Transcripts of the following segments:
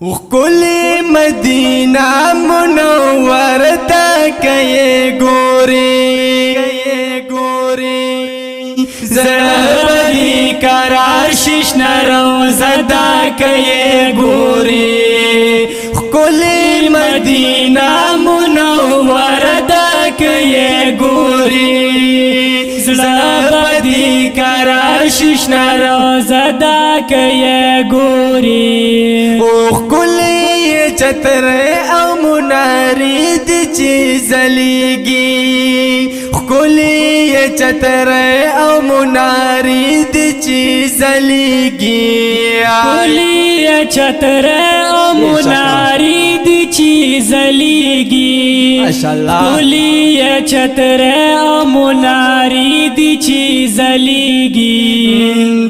کل مدینہ منور تک یہ گوری زربی قرار ششن روزہ تک یہ گوری کل مدینہ منور تک یہ گوری زربی قرار ششن روزہ تک یہ گوری کلی چتر او مناری دی چی زلیگی کلی چتر او مناری دی چی زلیگی کلی چتر او مناری دی چی زلیگی کلی چتر او مناری دی چی زلیگی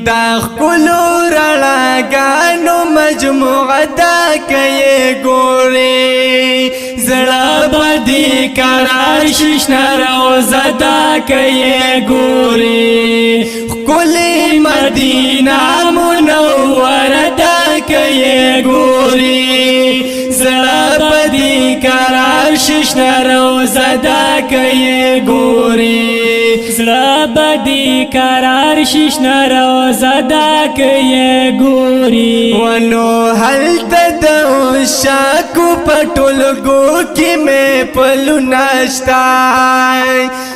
داخ کلو رڑا گانو مجموعہ تک یہ گوری زڑا بدی قرار ششن روزہ تک یہ گوری کلی مدینہ منور تک یہ گوری زڑا بدی قرار ششن روزہ تک یہ گوری زڑا بدی قرار ششن روزہ تک یہ گوری ونو حل تدو شاکو پٹول گو کی میں پلو ناشتا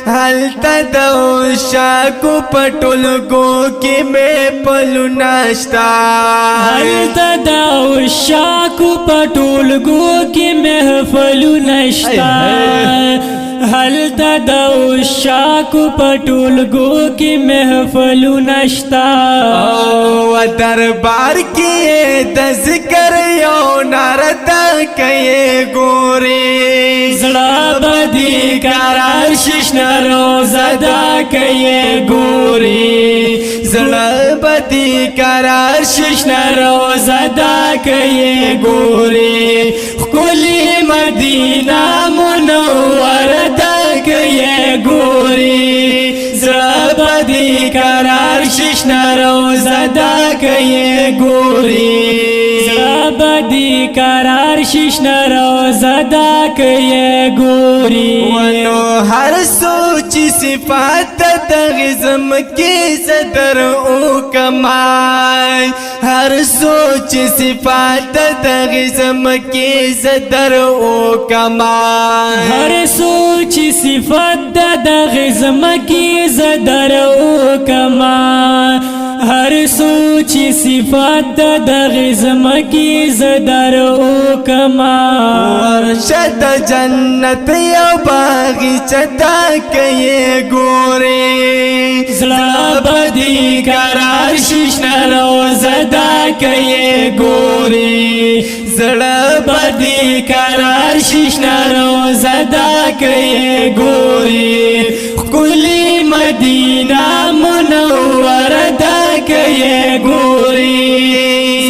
حل تدو شاکو پٹول گو کی میں پلو ناشتا حل تدو شاکو پٹول گو کی محفل نشتا حل تدو شاکو پٹول گو کی محفل نشتا و دربار کی تذکر یو نارتا کئی گوری زڑا بدی قرار ششن روزہ دا کئی گوری زڑا بدی قرار ششن روزہ دا کئی گوری کلی مدینہ منور تک یہ گوری زڑا بدی قرار ششن روزہ دا کئی گوری زڑا بدی قرار ششن روزہ دا کئی گوری ونو ہر سوچی صفات تغزم کی صدر او کمائی ہر سوچ صفات تغزم کی صدر او کمائی ہر سوچ صفت دغزم کی زدر او کمال ہر سوچ صفت دغزم کی زدر او کمال ورشد جنت یو باغی چتا کئی گوری زڑا بدی قرار ششن روزہ دا کئی گوری زڑا بدی قرار ششن روزہ دا کئی گوری کلی مدینہ منور تک یہ گوری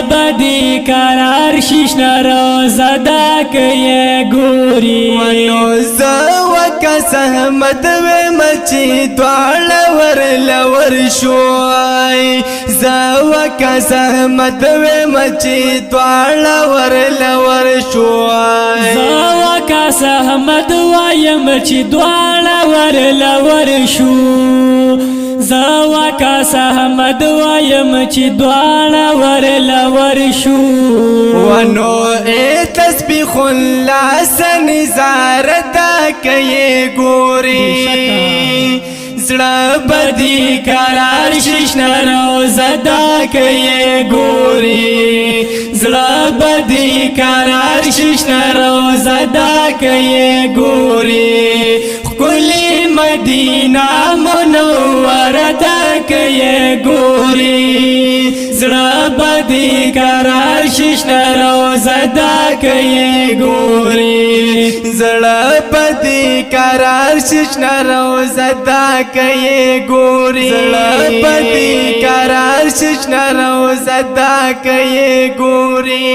بدی قرار ششن روزہ تک یہ گوری ونو زوکا سہمت وی مچی دوال ور لور شوائی زوکا سہمت وی مچی دوال ور لور شوائی زوکا سہمت ویم چی دوال ور لور شو زوکا سہمت ویم چی دوال ور لور شو ونو اے تسبیح اللہ سنزارتا کئی گوری زڑا بدی قرار ششن روزہ دا کئی گوری زڑا بدی قرار ششن روزہ دا کئی گوری کلی مدینہ منور تک یہ گوری زڑا بدی قرار ششن روزہ دا کئی گوری زڑا بدی قرار ششن روزہ دا کئی گوری زڑا بدی قرار ششن روزہ دا کئی گوری